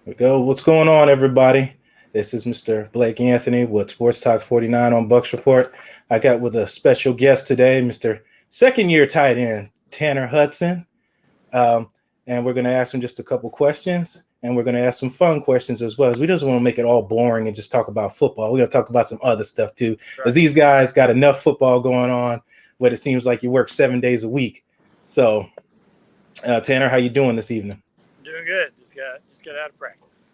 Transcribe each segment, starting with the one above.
We go. What's going on, everybody? This is Mr. Blake Anthony with Sports Talk 49 on Bucks Report. I got with a special guest today, Mr. Second year tight end, Tanner Hudson. Um, and we're going to ask him just a couple questions, and we're going to ask some fun questions as well. As we just want to make it all boring and just talk about football. We're going to talk about some other stuff too, because these guys got enough football going on, but it seems like you work 7 days a week. So, Tanner, how you doing this evening? Doing good. Just got out of practice.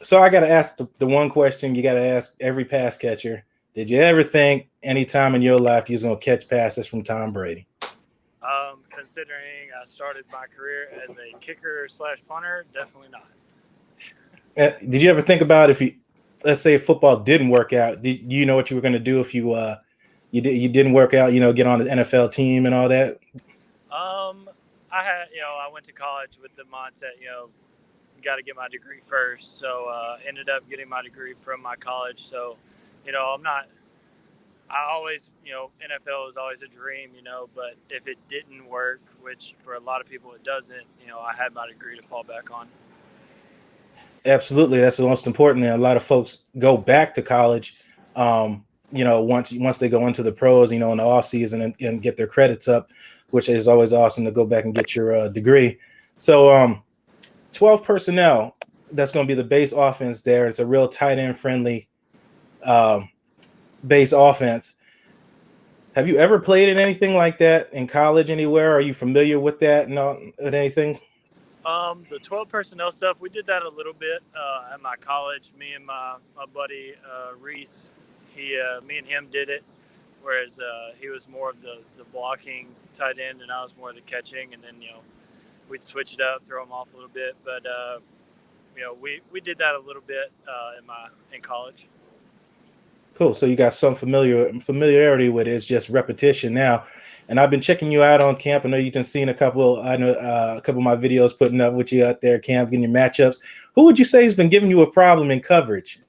So I got to ask the one question you got to ask every pass catcher. Did you ever think any time in your life you was going to catch passes from Tom Brady? Considering I started my career as a kicker / punter, definitely not. Did you ever think about let's say football didn't work out, do you know what you were going to do if you didn't work out, get on the NFL team and all that? I went to college with the mindset, got to get my degree first. So ended up getting my degree from my college. So, I always, NFL is always a dream, but if it didn't work, which for a lot of people it doesn't, I had my degree to fall back on. Absolutely. That's the most important thing. A lot of folks go back to college, once they go into the pros, in the off season and get their credits up, which is always awesome to go back and get your degree. So 12 personnel, that's going to be the base offense there. It's a real tight end friendly base offense. Have you ever played in anything like that in college anywhere? Are you familiar with that and anything? The 12 personnel stuff, we did that a little bit at my college. Me and my buddy Reese, me and him did it. Whereas he was more of the blocking tight end, and I was more of the catching. And then we'd switch it up, throw them off a little bit. But we did that a little bit in college. Cool. So you got some familiarity with it. It's just repetition now. And I've been checking you out on camp. I know you've been seeing a couple of my videos putting up with you out there, camp, getting your matchups. Who would you say has been giving you a problem in coverage?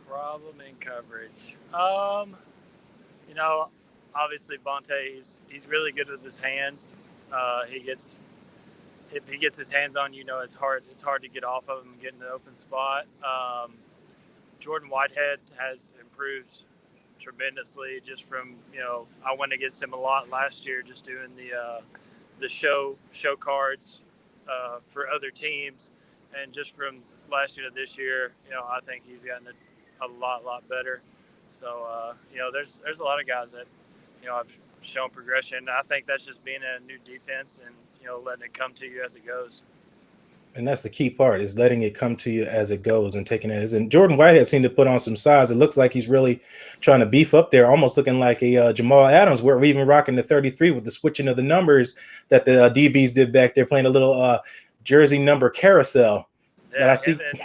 Problem in coverage. Obviously Bonte, he's really good with his hands. If he gets his hands on, it's hard to get off of him and get in the open spot. Jordan Whitehead has improved tremendously just from, I went against him a lot last year just doing the show cards for other teams. And just from last year to this year, I think he's gotten a lot better. So, there's a lot of guys that, have shown progression. I think that's just being a new defense and, letting it come to you as it goes. And that's the key part, is letting it come to you as it goes and taking it as. And Jordan Whitehead seemed to put on some size. It looks like he's really trying to beef up there, almost looking like a Jamal Adams. We're even rocking the 33 with the switching of the numbers that the DBs did back there, playing a little jersey number carousel. Yeah, him and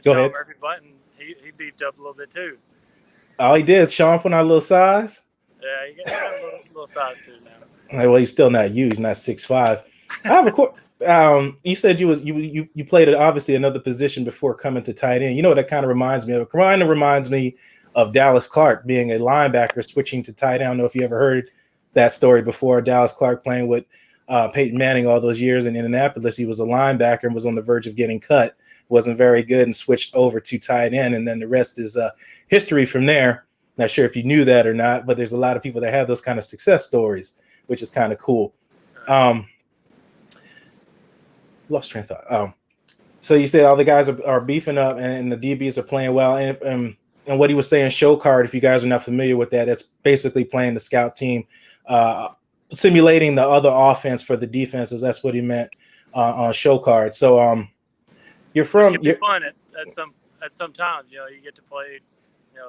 Go Sean ahead. Murphy-Bunting, he beefed up a little bit too. Oh, he did. Sean put on a little size? Yeah, he got a little size too now. Well, he's still not you. He's not 6'5". I have a you said you played obviously another position before coming to tight end. You know what that kind of reminds me of? It kind of reminds me of Dallas Clark being a linebacker switching to tight end. I don't know if you ever heard that story before. Dallas Clark playing with Peyton Manning all those years in Indianapolis. He was a linebacker and was on the verge of getting cut. Wasn't very good and switched over to tight end. And then the rest is history from there. Not sure if you knew that or not, but there's a lot of people that have those kind of success stories, which is kind of cool. Lost train of thought. So you said all the guys are beefing up and the DBs are playing well. And what he was saying, show card, if you guys are not familiar with that, it's basically playing the scout team, simulating the other offense for the defenses. That's what he meant on show card. So you're from. It can be fun at some times. You get to play,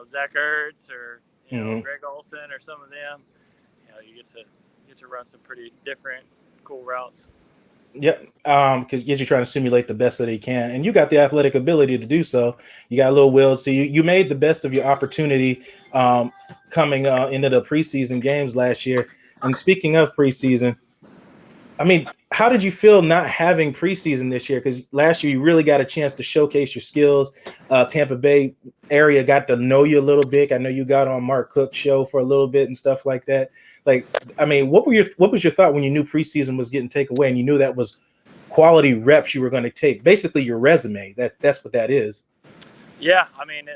Zach Ertz or Greg Olsen or some of them. You get to run some pretty different, cool routes. Yep, because you're trying to simulate the best that he can, and you got the athletic ability to do so. You got a little will, so you made the best of your opportunity coming into the preseason games last year. And speaking of preseason, I mean, how did you feel not having preseason this year? Because last year you really got a chance to showcase your skills. Tampa Bay area got to know you a little bit. I know you got on Mark Cook's show for a little bit and stuff like that. Like, I mean, what was your thought when you knew preseason was getting taken away and you knew that was quality reps you were going to take. Basically, your resume. That's what that is. Yeah, I mean,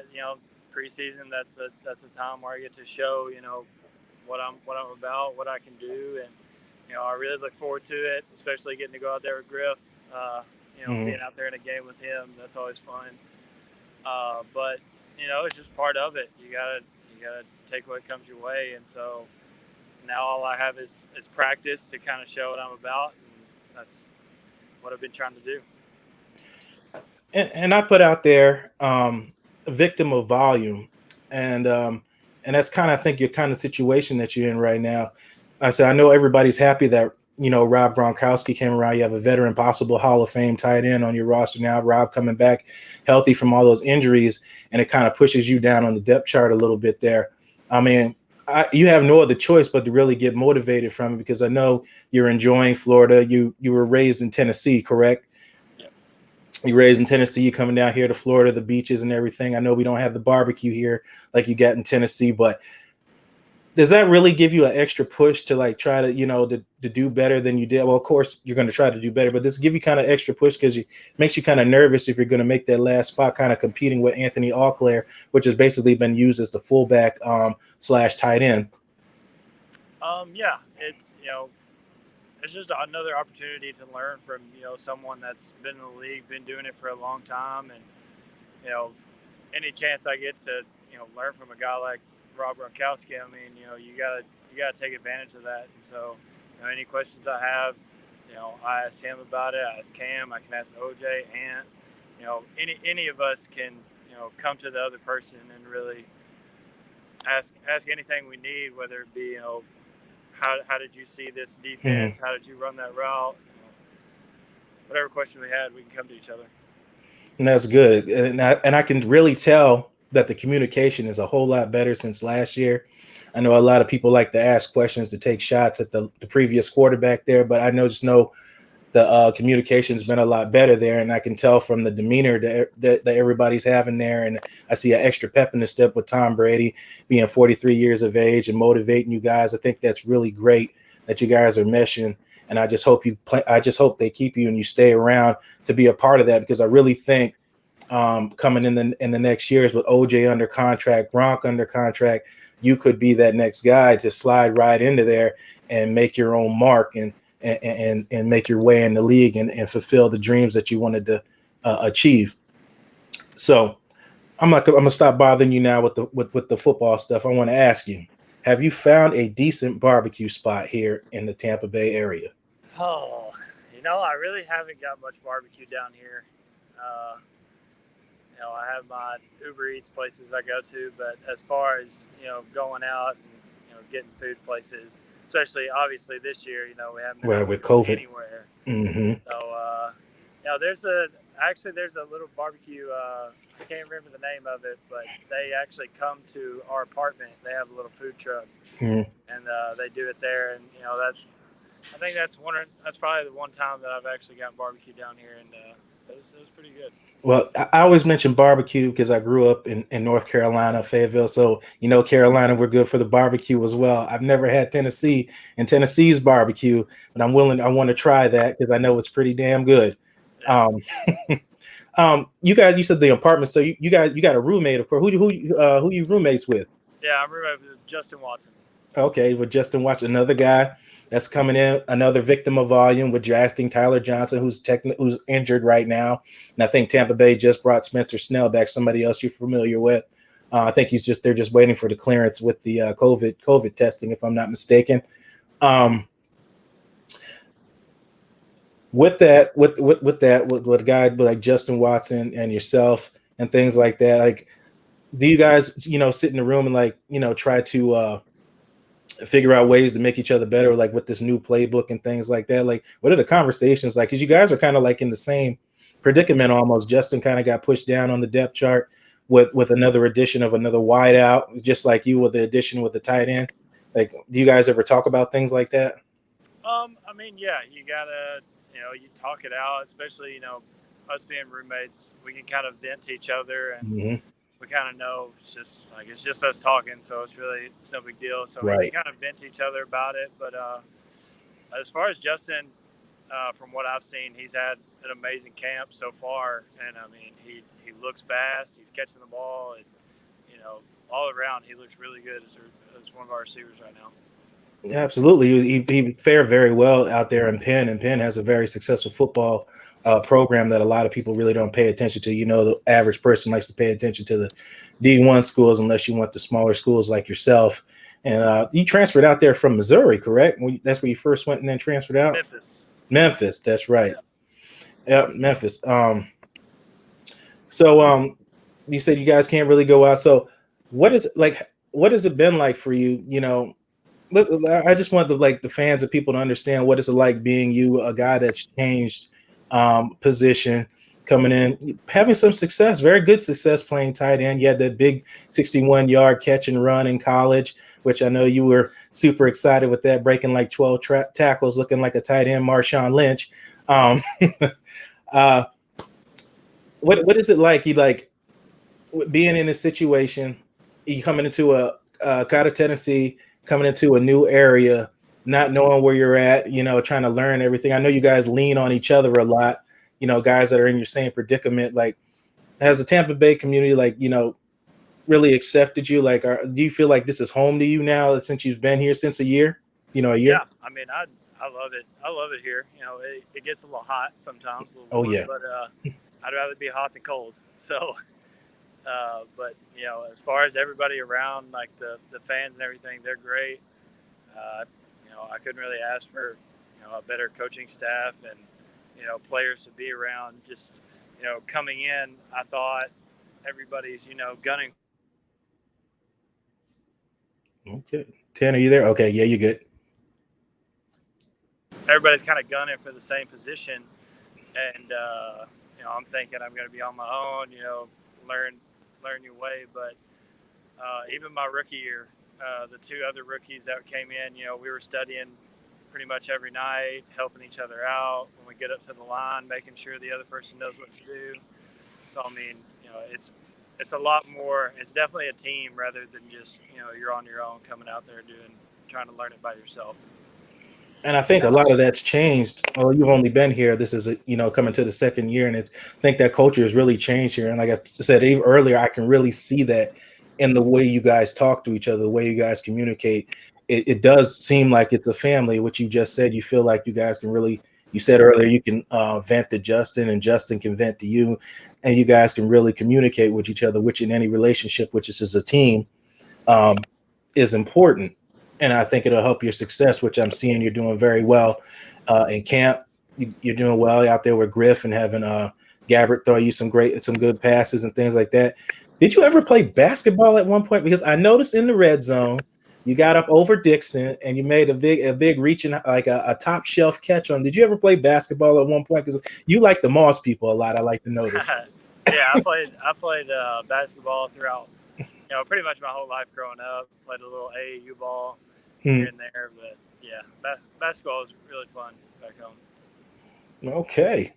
preseason, that's a time where I get to show, what I'm about, what I can do, and I really look forward to it, especially getting to go out there with Griff. Being out there in a game with him, that's always fun. But it's just part of it. You gotta take what comes your way, and so now all I have is practice to kind of show what I'm about, and that's what I've been trying to do. And I put out there, victim of volume, and that's kind of, I think, your kind of situation that you're in right now. I said, I know everybody's happy that Rob Gronkowski came around. You have a veteran, possible Hall of Fame tight end on your roster now. Rob coming back healthy from all those injuries, and it kind of pushes you down on the depth chart a little bit there. I mean, you have no other choice but to really get motivated from it, because I know you're enjoying Florida. You were raised in Tennessee, correct? Yes. You raised in Tennessee, you coming down here to Florida, the beaches and everything. I know we don't have the barbecue here like you got in Tennessee, but does that really give you an extra push to like try to, to do better than you did? Well, of course you're going to try to do better, but does it give you kind of extra push because it makes you kind of nervous if you're going to make that last spot, kind of competing with Anthony Auclair, which has basically been used as the fullback / tight end? Yeah, it's just another opportunity to learn from someone that's been in the league, been doing it for a long time, and any chance I get to learn from a guy like Rob Gronkowski, I mean, you gotta take advantage of that. And so, any questions I have, I ask him about it. I ask Cam. I can ask OJ, Ant. Any of us can come to the other person and really ask anything we need, whether it be how did you see this defense? How did you run that route? Whatever question we had, we can come to each other. And that's good. And I can really tell that the communication is a whole lot better since last year. I know a lot of people like to ask questions, to take shots at the previous quarterback there, but I just know the communication's been a lot better there, and I can tell from the demeanor that everybody's having there. And I see an extra pep in the step with Tom Brady being 43 years of age and motivating you guys. I think that's really great that you guys are meshing, and I just hope they keep you and you stay around to be a part of that, because I really think coming in the next years with OJ under contract, Gronk under contract, you could be that next guy to slide right into there and make your own mark and make your way in the league and fulfill the dreams that you wanted to achieve. So I'm gonna stop bothering you now with the football stuff. I want to ask you, have you found a decent barbecue spot here in the Tampa Bay area? Oh, I really haven't got much barbecue down here. I have my Uber Eats places I go to, but as far as going out and getting food places, especially obviously this year, we haven't been with COVID anywhere. Mm-hmm. So there's a little barbecue. I can't remember the name of it, but they actually come to our apartment. They have a little food truck, and they do it there. And I think that's probably the one time that I've actually gotten barbecue down here, and it was pretty good. Well, I always mention barbecue because I grew up in North Carolina, Fayetteville. So, Carolina, we're good for the barbecue as well. I've never had Tennessee and Tennessee's barbecue, but I want to try that because I know it's pretty damn good. Yeah. You guys, you said the apartment. So you got a roommate, of course. Who you roommates with? Yeah, I'm roommates with Justin Watson. Okay, with Justin Watson, another guy that's coming in, another victim of volume with drafting Tyler Johnson, who's injured right now. And I think Tampa Bay just brought Spencer Snell back, somebody else you're familiar with. I think they're just waiting for the clearance with the COVID testing, if I'm not mistaken. With a guy like Justin Watson and yourself and things like that, like, do you guys, sit in the room and like, try to figure out ways to make each other better, like with this new playbook and things like that? Like, what are the conversations like? Because you guys are kind of like in the same predicament almost. Justin kind of got pushed down on the depth chart with another addition of another wideout, just like you with the addition with the tight end. Like, do you guys ever talk about things like that? I mean, yeah, you gotta, you talk it out, especially, us being roommates, we can kind of vent to each other, and we kind of know it's just us talking, so it's no big deal. So we can kind of vent to each other about it. But as far as Justin, from what I've seen, he's had an amazing camp so far, and I mean, he looks fast. He's catching the ball, and all around, he looks really good as one of our receivers right now. Absolutely. He fared very well out there in Penn, and Penn has a very successful football program that a lot of people really don't pay attention to. The average person likes to pay attention to the D1 schools unless you want the smaller schools like yourself. And you transferred out there from Missouri, correct? That's where you first went and then transferred out? Memphis, that's right. Yeah, Memphis. So you said you guys can't really go out. So what has it been like for you? Look, I just want the fans and people to understand what it's like being you, a guy that's changed position, coming in, having some success, very good success playing tight end. You had that big 61-yard catch and run in college, which I know you were super excited with that, breaking like 12 tackles, looking like a tight end, Marshawn Lynch. What is it like? You like being in this situation, you coming into out of Tennessee, coming into a new area, not knowing where you're at, trying to learn everything. I know you guys lean on each other a lot, guys that are in your same predicament. Like, has the Tampa Bay community, really accepted you? Like, do you feel like this is home to you now since you've been here since a year? A year? Yeah, I mean, I love it. I love it here. It gets a little hot sometimes. Oh, yeah. But I'd rather be hot than cold. So, but as far as everybody around, like the fans and everything, they're great. I couldn't really ask for a better coaching staff and players to be around. Just coming in, I thought everybody's gunning. Okay, Tanner, you there? Okay, yeah, you're good. Everybody's kind of gunning for the same position, and I'm thinking I'm going to be on my own. Learn your way. But even my rookie year, the two other rookies that came in, we were studying pretty much every night, helping each other out when we get up to the line, making sure the other person knows what to do. So I mean, it's a lot more. It's definitely a team rather than just you're on your own coming out there trying to learn it by yourself. And I think a lot of that's changed. Well, you've only been here. This is coming to the second year, and I think that culture has really changed here. And like I said even earlier, I can really see that in the way you guys talk to each other, the way you guys communicate. It does seem like it's a family. What you just said, you feel like you guys can really. You said earlier you can vent to Justin, and Justin can vent to you, and you guys can really communicate with each other, which in any relationship, which is as a team, is important. And I think it'll help your success, which I'm seeing you're doing very well in camp. You're doing well out there with Griff and having Gabbert throw you some good passes and things like that. Did you ever play basketball at one point? Because I noticed in the red zone, you got up over Dixon and you made a big reaching, like a top shelf catch on. Did you ever play basketball at one point? Because you like the Moss people a lot. I like to notice. Yeah, I played basketball throughout, pretty much my whole life growing up. Played a little AAU ball here and there, but yeah, basketball was really fun back home. Okay.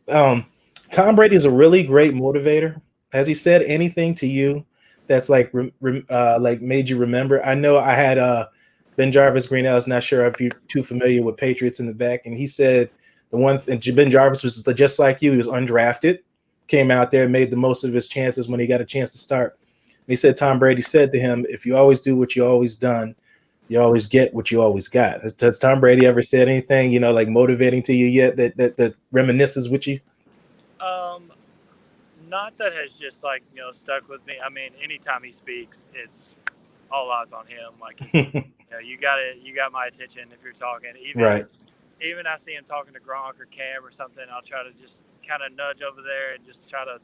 Tom Brady is a really great motivator. Has he said anything to you that's like made you remember? I know I had Ben Jarvis Green. I was not sure if you're too familiar with Patriots in the back, and he said the one thing, Ben Jarvis was just like you. He was undrafted, came out there, made the most of his chances when he got a chance to start. And he said Tom Brady said to him, "If you always do what you always done, you always get what you always got." Has Tom Brady ever said anything, like motivating to you yet that reminisces with you? Not that has just stuck with me. I mean, anytime he speaks, it's all eyes on him. Like, you got my attention if you're talking. Even I see him talking to Gronk or Cam or something, I'll try to just kind of nudge over there and just try to,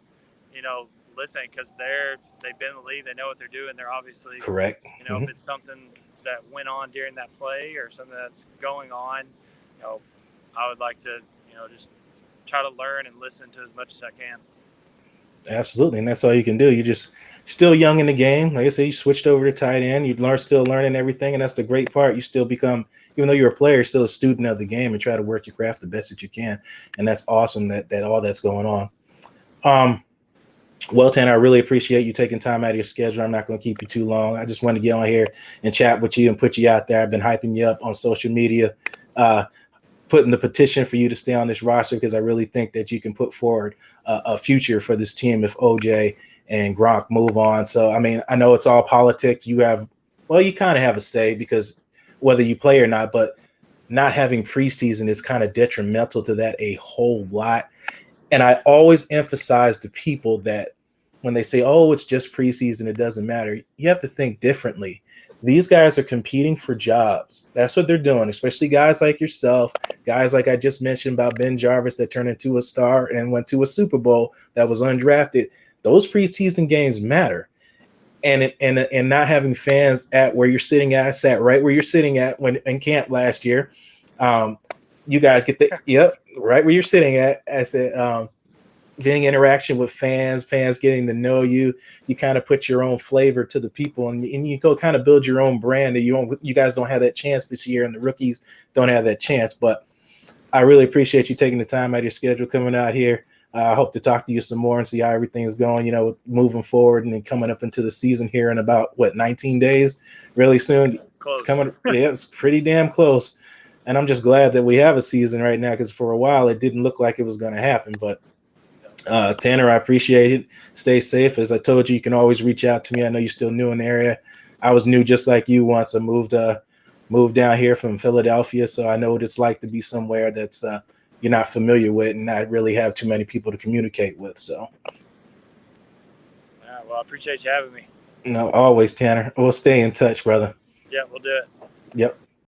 listen, because they've been in the league, they know what they're doing. They're obviously correct. If it's something that went on during that play or something that's going on, I would like to, just try to learn and listen to as much as I can. Absolutely, and that's all you can do. You're just still young in the game. Like I said, you switched over to tight end. You're still learning everything, and that's the great part. You still become, even though you're a player, you're still a student of the game and try to work your craft the best that you can. And that's awesome that all that's going on. Well, Tanner, I really appreciate you taking time out of your schedule. I'm not going to keep you too long. I just wanted to get on here and chat with you and put you out there. I've been hyping you up on social media putting the petition for you to stay on this roster because I really think that you can put forward a future for this team if OJ and Gronk move on. So, I mean, I know it's all politics. You kind of have a say because whether you play or not, but not having preseason is kind of detrimental to that a whole lot. And I always emphasize to people that when they say, oh, it's just preseason, it doesn't matter, you have to think differently. These guys are competing for jobs. That's what they're doing, especially guys like yourself, guys like I just mentioned about Ben Jarvis that turned into a star and went to a Super Bowl that was undrafted. Those preseason games matter. And not having fans at where you're sitting at, I sat right where you're sitting at when in camp last year. You guys get right where you're sitting at. I said, getting interaction with fans getting to know you. You kind of put your own flavor to the people, and you go kind of build your own brand. And you guys don't have that chance this year, and the rookies don't have that chance. But I really appreciate you taking the time out of your schedule coming out here. I hope to talk to you some more and see how everything is going, moving forward and then coming up into the season here in about 19 days, really soon. Close. It's coming. Yeah, it's pretty damn close. And I'm just glad that we have a season right now because for a while it didn't look like it was going to happen. But Tanner, I appreciate it. Stay safe. As I told you, you can always reach out to me. I know you're still new in the area. I was new just like you once. I moved down here from Philadelphia, so I know what it's like to be somewhere that's you're not familiar with and not really have too many people to communicate with. So, well, I appreciate you having me. No, always, Tanner. We'll stay in touch, brother. Yeah, we'll do it. Yep.